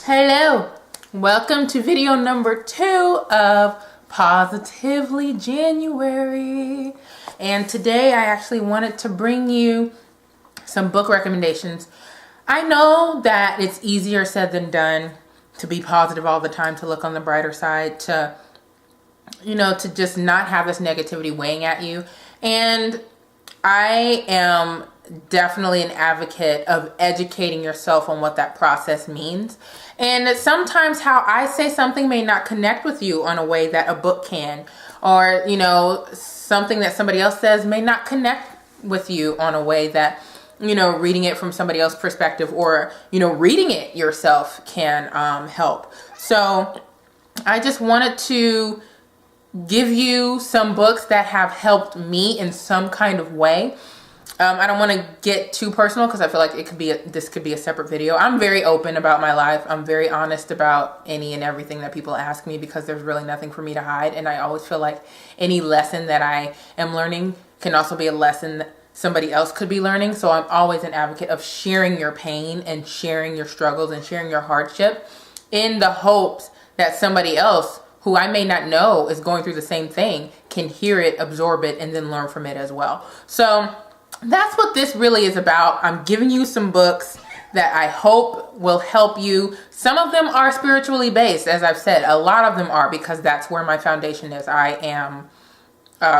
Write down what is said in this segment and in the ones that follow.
Hello, welcome to video number 2 of Positively January. And today I actually wanted to bring you some book recommendations. I know that it's easier said than done to be positive all the time, to look on the brighter side, to just not have this negativity weighing at you. And I am definitely an advocate of educating yourself on what that process means. And sometimes how I say something may not connect with you on a way that a book can, or something that somebody else says may not connect with you on a way that reading it from somebody else's perspective, or reading it yourself can help. So I just wanted to give you some books that have helped me in some kind of way. I don't want to get too personal because I feel like this could be a separate video. I'm very open about my life. I'm very honest about any and everything that people ask me, because there's really nothing for me to hide. And I always feel like any lesson that I am learning can also be a lesson that somebody else could be learning. So I'm always an advocate of sharing your pain and sharing your struggles and sharing your hardship, in the hopes that somebody else who I may not know is going through the same thing can hear it, absorb it, and then learn from it as well. So that's what this really is about. I'm giving you some books that I hope will help you. Some of them are spiritually based, as I've said. A lot of them are, because that's where my foundation is. I am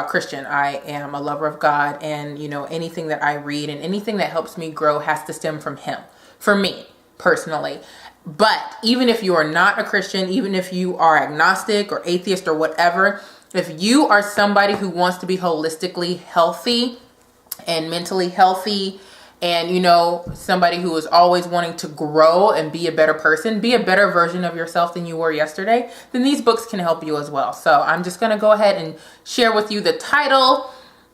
Christian. I am a lover of God, and anything that I read and anything that helps me grow has to stem from Him, for me personally. But even if you are not a Christian, even if you are agnostic or atheist or whatever, if you are somebody who wants to be holistically healthy and mentally healthy, and somebody who is always wanting to grow and be a better person, be a better version of yourself than you were yesterday, then these books can help you as well. So I'm just going to go ahead and share with you the title,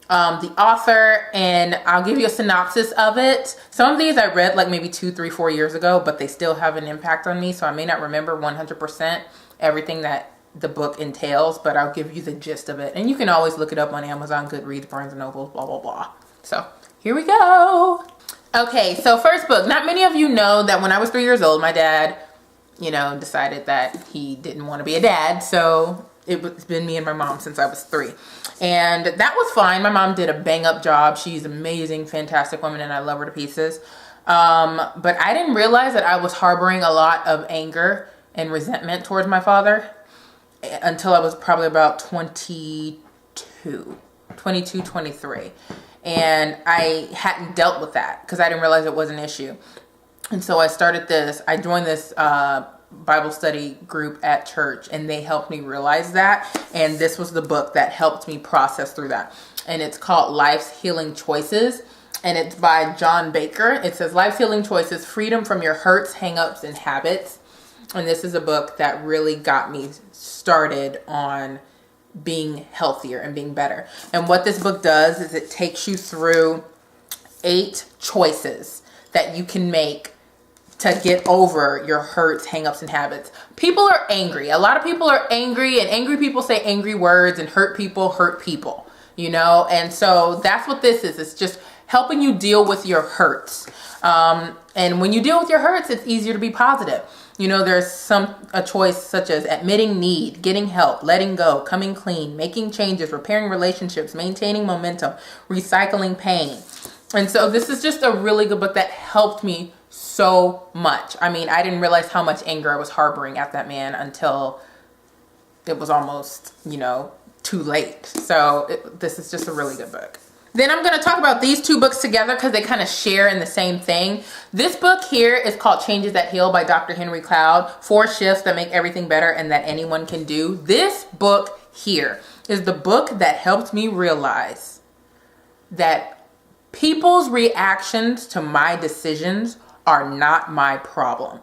the author, and I'll give you a synopsis of it. Some of these I read like maybe 2, 3, 4 years ago, but they still have an impact on me, so I may not remember 100% everything that the book entails, but I'll give you the gist of it. And you can always look it up on Amazon, Goodreads, Barnes & Noble, blah, blah, blah. So here we go. Okay, so first book. Not many of you know that when I was 3 years old, my dad, decided that he didn't want to be a dad. So it's been me and my mom since I was 3. And that was fine. My mom did a bang up job. She's amazing, fantastic woman, and I love her to pieces. But I didn't realize that I was harboring a lot of anger and resentment towards my father until I was probably about 22, 23. And I hadn't dealt with that because I didn't realize it was an issue. And so I joined this Bible study group at church, and they helped me realize that. And this was the book that helped me process through that. And it's called Life's Healing Choices. And it's by John Baker. It says, Life's Healing Choices, Freedom from Your Hurts, Hang-Ups, and Habits. And this is a book that really got me started on being healthier and being better. And what this book does is it takes you through 8 choices that you can make to get over your hurts, hangups, and habits. People are angry. A lot of people are angry, and angry people say angry words, and hurt people hurt people, And so that's what this is. It's just helping you deal with your hurts. And when you deal with your hurts, it's easier to be positive. There's a choice such as admitting need, getting help, letting go, coming clean, making changes, repairing relationships, maintaining momentum, recycling pain. And so this is just a really good book that helped me so much. I mean, I didn't realize how much anger I was harboring at that man until it was almost, too late. So this is just a really good book. Then I'm going to talk about these 2 books together because they kind of share in the same thing. This book here is called Changes That Heal by Dr. Henry Cloud. 4 Shifts That Make Everything Better and That Anyone Can Do. This book here is the book that helped me realize that people's reactions to my decisions are not my problem.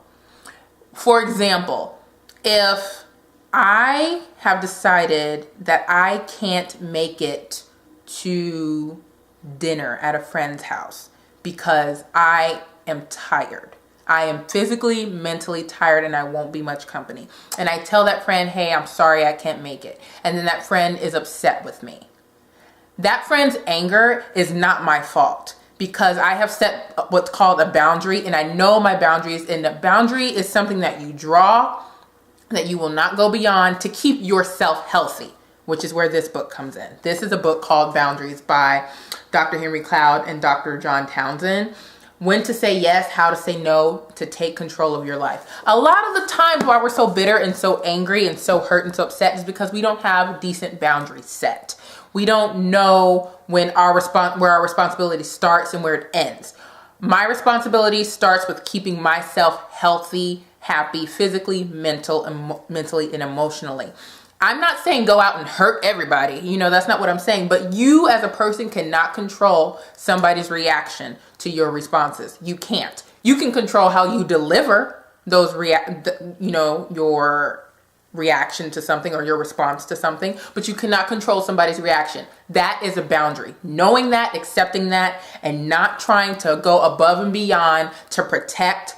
For example, if I have decided that I can't make it to dinner at a friend's house because I am tired. I am physically, mentally tired, and I won't be much company. And I tell that friend, hey, I'm sorry, I can't make it. And then that friend is upset with me. That friend's anger is not my fault. because I have set what's called a boundary, and I know my boundaries, and the boundary is something that you draw that you will not go beyond to keep yourself healthy, which is where this book comes in. This is a book called Boundaries by Dr. Henry Cloud and Dr. John Townsend. When to say yes, how to say no, to take control of your life. A lot of the times why we're so bitter and so angry and so hurt and so upset is because we don't have decent boundaries set. We don't know when where our responsibility starts and where it ends. My responsibility starts with keeping myself healthy, happy, physically, mentally, and emotionally. I'm not saying go out and hurt everybody. That's not what I'm saying. But you as a person cannot control somebody's reaction to your responses. You can't. You can control how you deliver those your reaction to something or your response to something, but you cannot control somebody's reaction. That is a boundary. Knowing that, accepting that, and not trying to go above and beyond to protect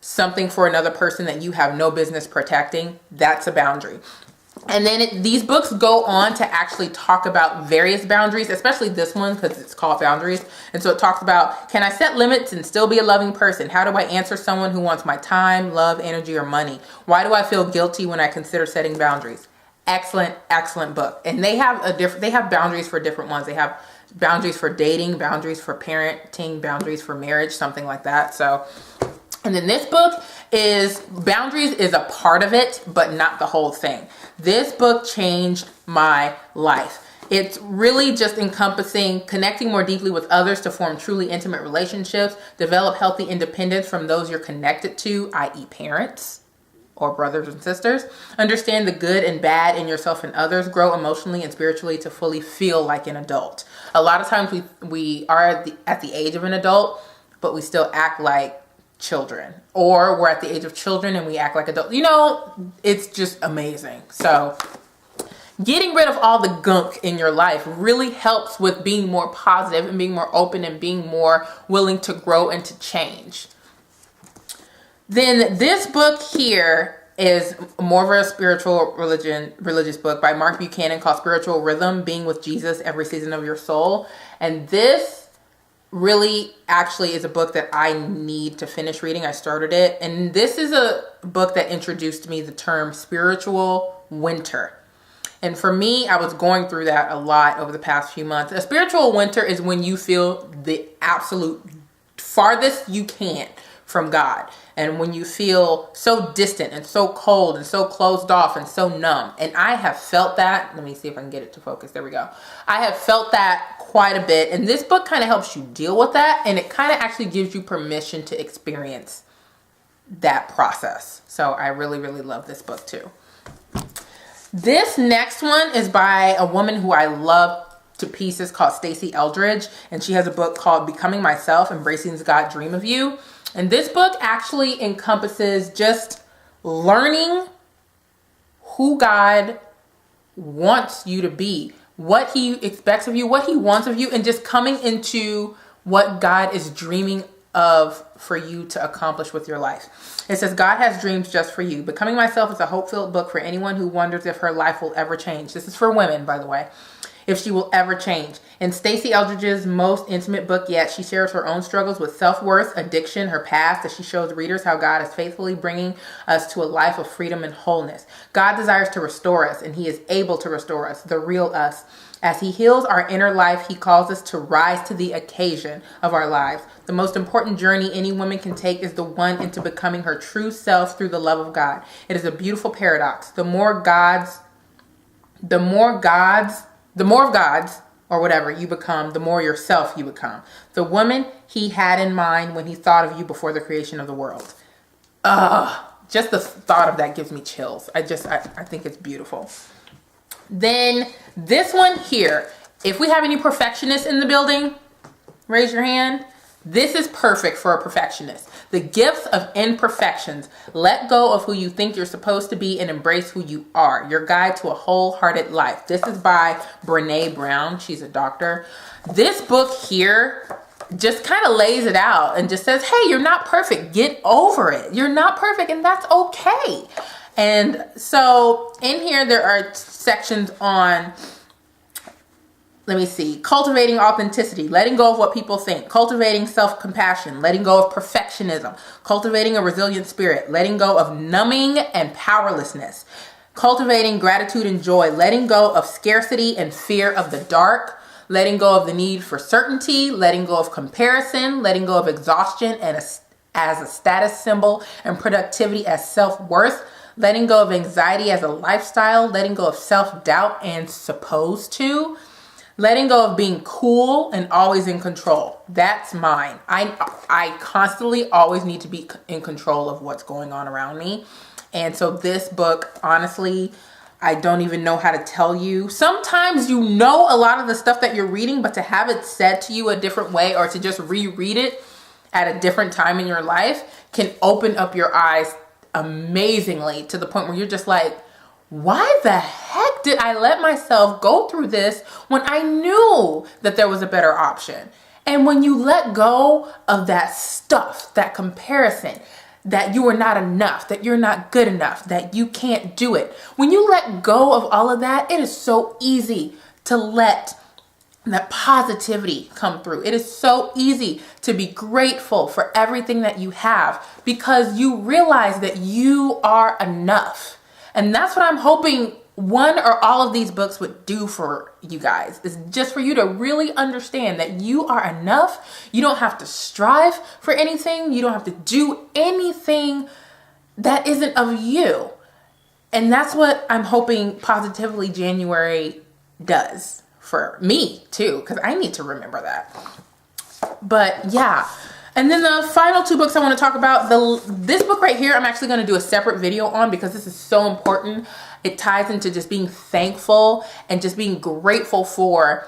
something for another person that you have no business protecting, that's a boundary. And then these books go on to actually talk about various boundaries, especially this one because it's called Boundaries. And so it talks about, can I set limits and still be a loving person? How do I answer someone who wants my time, love, energy, or money? Why do I feel guilty when I consider setting boundaries? Excellent, excellent book. And they have boundaries for different ones. They have boundaries for dating, boundaries for parenting, boundaries for marriage, something like that. And then this book is boundaries is a part of it, but not the whole thing. This book changed my life. It's really just encompassing connecting more deeply with others to form truly intimate relationships, develop healthy independence from those you're connected to, i.e. parents or brothers and sisters, understand the good and bad in yourself and others, grow emotionally and spiritually to fully feel like an adult. A lot of times we are at the age of an adult, but we still act like children, or we're at the age of children and we act like adults. It's just amazing. So getting rid of all the gunk in your life really helps with being more positive and being more open and being more willing to grow and to change. Then this book here is more of a spiritual religious book by Mark Buchanan called Spiritual Rhythm, Being with Jesus Every Season of Your Soul. And this really actually is a book that I need to finish reading. I started it. And this is a book that introduced me the term spiritual winter. And for me, I was going through that a lot over the past few months. A spiritual winter is when you feel the absolute farthest you can from God. And when you feel so distant and so cold and so closed off and so numb. And I have felt that. Let me see if I can get it to focus. There we go. I have felt that quite a bit. And this book kind of helps you deal with that. And it kind of actually gives you permission to experience that process. So I really, really love this book too. This next one is by a woman who I love to pieces called Stasi Eldredge. And she has a book called Becoming Myself, Embracing God's Dream of You. And this book actually encompasses just learning who God wants you to be, what he expects of you, what he wants of you, and just coming into what God is dreaming of for you to accomplish with your life. It says, God has dreams just for you. Becoming Myself is a hope-filled book for anyone who wonders if her life will ever change. This is for women, by the way. If she will ever change. In Stasi Eldredge's most intimate book yet, she shares her own struggles with self-worth, addiction, her past, as she shows readers how God is faithfully bringing us to a life of freedom and wholeness. God desires to restore us, and he is able to restore us, the real us. As he heals our inner life, he calls us to rise to the occasion of our lives. The most important journey any woman can take is the one into becoming her true self through the love of God. It is a beautiful paradox. The more of God's, or whatever you become, the more yourself you become. The woman he had in mind when he thought of you before the creation of the world. Just the thought of that gives me chills. I think it's beautiful. Then this one here, if we have any perfectionists in the building, raise your hand. This is perfect for a perfectionist. The gifts of imperfections. Let go of who you think you're supposed to be and embrace who you are. Your guide to a wholehearted life. This is by Brené Brown. She's a doctor. This book here just kind of lays it out and just says, hey, you're not perfect. Get over it. You're not perfect, and that's okay. And so in here, there are sections on let me see, cultivating authenticity, letting go of what people think, cultivating self-compassion, letting go of perfectionism, cultivating a resilient spirit, letting go of numbing and powerlessness, cultivating gratitude and joy, letting go of scarcity and fear of the dark, letting go of the need for certainty, letting go of comparison, letting go of exhaustion and as a status symbol and productivity as self-worth, letting go of anxiety as a lifestyle, letting go of self-doubt and supposed to, letting go of being cool and always in control. That's mine. I constantly always need to be in control of what's going on around me. And so this book, honestly, I don't even know how to tell you. Sometimes you know a lot of the stuff that you're reading, but to have it said to you a different way or to just reread it at a different time in your life can open up your eyes amazingly to the point where you're just like, why the heck did I let myself go through this when I knew that there was a better option? And when you let go of that stuff, that comparison, that you are not enough, that you're not good enough, that you can't do it. When you let go of all of that, it is so easy to let that positivity come through. It is so easy to be grateful for everything that you have because you realize that you are enough. And that's what I'm hoping one or all of these books would do for you guys, is just for you to really understand that you are enough. You don't have to strive for anything. You don't have to do anything that isn't of you. And that's what I'm hoping Positively January does for me too, because I need to remember that. But yeah. And then the final two books I want to talk about, this book right here, I'm actually going to do a separate video on because this is so important. It ties into just being thankful and just being grateful for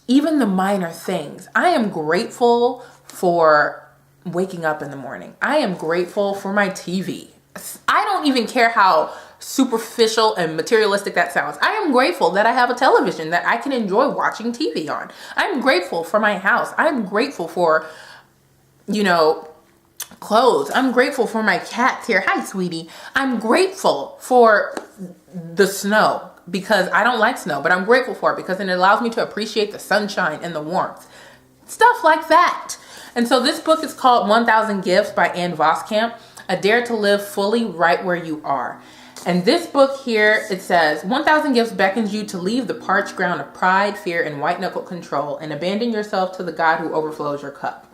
even the minor things. I am grateful for waking up in the morning. I am grateful for my TV. I don't even care how superficial and materialistic that sounds. I am grateful that I have a television that I can enjoy watching TV on. I'm grateful for my house. I'm grateful for, you know, clothes. I'm grateful for my cats here. Hi, sweetie. I'm grateful for the snow because I don't like snow, but I'm grateful for it because it allows me to appreciate the sunshine and the warmth. Stuff like that. And so this book is called 1000 Gifts by Ann Voskamp, A Dare to Live Fully Right Where You Are. And this book here, it says, 1000 Gifts beckons you to leave the parched ground of pride, fear, and white-knuckled control and abandon yourself to the God who overflows your cup.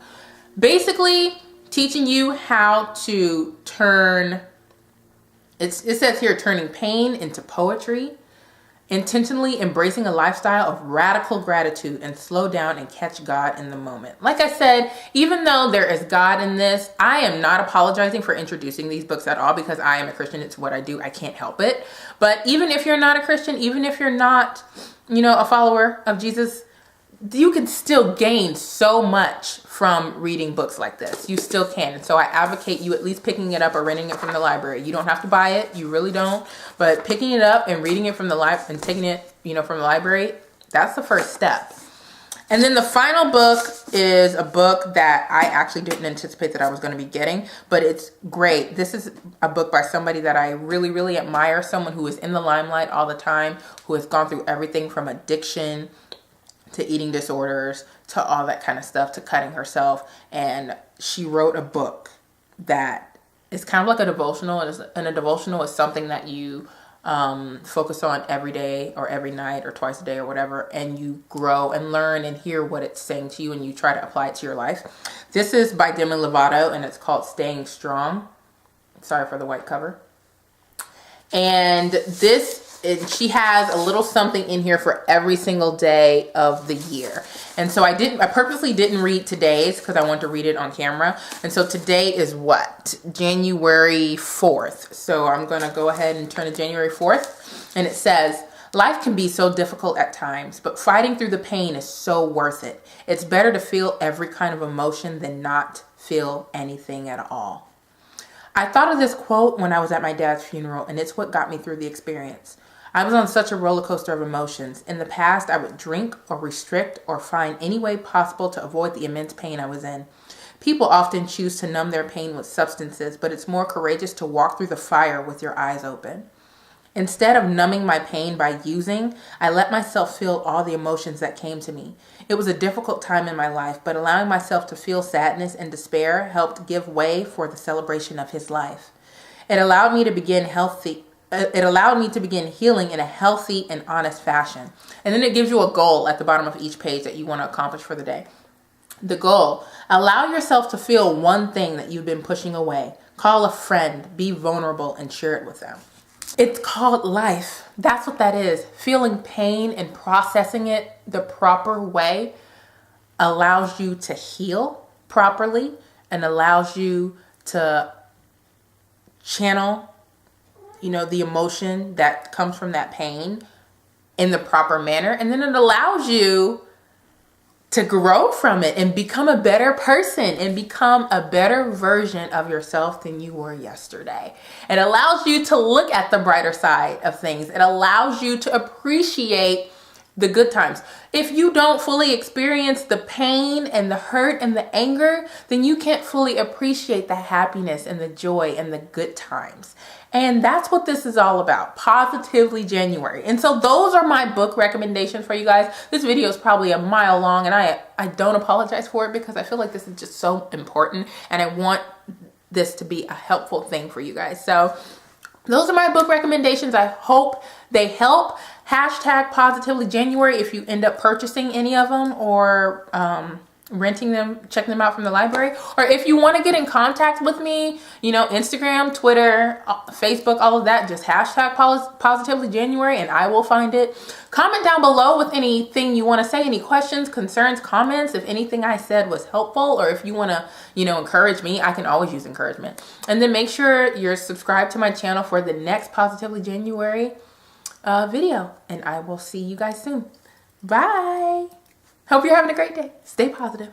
Basically, teaching you how to turn, it says here, turning pain into poetry, intentionally embracing a lifestyle of radical gratitude, and slow down and catch God in the moment. Like I said, even though there is God in this, I am not apologizing for introducing these books at all because I am a Christian. It's what I do. I can't help it. But even if you're not a Christian, even if you're not, you know, a follower of Jesus, you can still gain so much from reading books like this. You still can. And so I advocate you at least picking it up or renting it from the library. You don't have to buy it. You really don't. But picking it up and reading it from the library and taking it, you know, from the library, that's the first step. And then the final book is a book that I actually didn't anticipate that I was going to be getting, but it's great. This is a book by somebody that I really, really admire, someone who is in the limelight all the time, who has gone through everything from addiction to eating disorders, to all that kind of stuff, to cutting herself. And she wrote a book that is kind of like a devotional. And a devotional is something that you focus on every day or every night or twice a day or whatever. And you grow and learn and hear what it's saying to you and you try to apply it to your life. This is by Demi Lovato and it's called Staying Strong. Sorry for the white cover. And she has a little something in here for every single day of the year. And so I purposely didn't read today's because I want to read it on camera. And so today is what? January 4th. So I'm going to go ahead and turn to January 4th. And it says, life can be so difficult at times, but fighting through the pain is so worth it. It's better to feel every kind of emotion than not feel anything at all. I thought of this quote when I was at my dad's funeral, and it's what got me through the experience. I was on such a roller coaster of emotions. In the past, I would drink or restrict or find any way possible to avoid the immense pain I was in. People often choose to numb their pain with substances, but it's more courageous to walk through the fire with your eyes open. Instead of numbing my pain by using, I let myself feel all the emotions that came to me. It was a difficult time in my life, but allowing myself to feel sadness and despair helped give way for the celebration of his life. It allowed me to begin healing in a healthy and honest fashion. And then it gives you a goal at the bottom of each page that you want to accomplish for the day. The goal: allow yourself to feel one thing that you've been pushing away. Call a friend, be vulnerable, and share it with them. It's called life. That's what that is. Feeling pain and processing it the proper way allows you to heal properly and allows you to channel, the emotion that comes from that pain in the proper manner. And then it allows you to grow from it and become a better person and become a better version of yourself than you were yesterday. It allows you to look at the brighter side of things. It allows you to appreciate the good times. If you don't fully experience the pain and the hurt and the anger, then you can't fully appreciate the happiness and the joy and the good times. And that's what this is all about. Positively January. And so those are my book recommendations for you guys. This video is probably a mile long, and I don't apologize for it because I feel like this is just so important and I want this to be a helpful thing for you guys. So those are my book recommendations. I hope they help. Hashtag Positively January if you end up purchasing any of them or renting them, checking them out from the library. Or if you want to get in contact with me, Instagram, Twitter, Facebook, all of that, just hashtag Positively January and I will find it. Comment down below with anything you want to say, any questions, concerns, comments, if anything I said was helpful, or if you want to, encourage me. I can always use encouragement. And then make sure you're subscribed to my channel for the next Positively January video, and I will see you guys soon. Bye. Hope you're having a great day. Stay positive.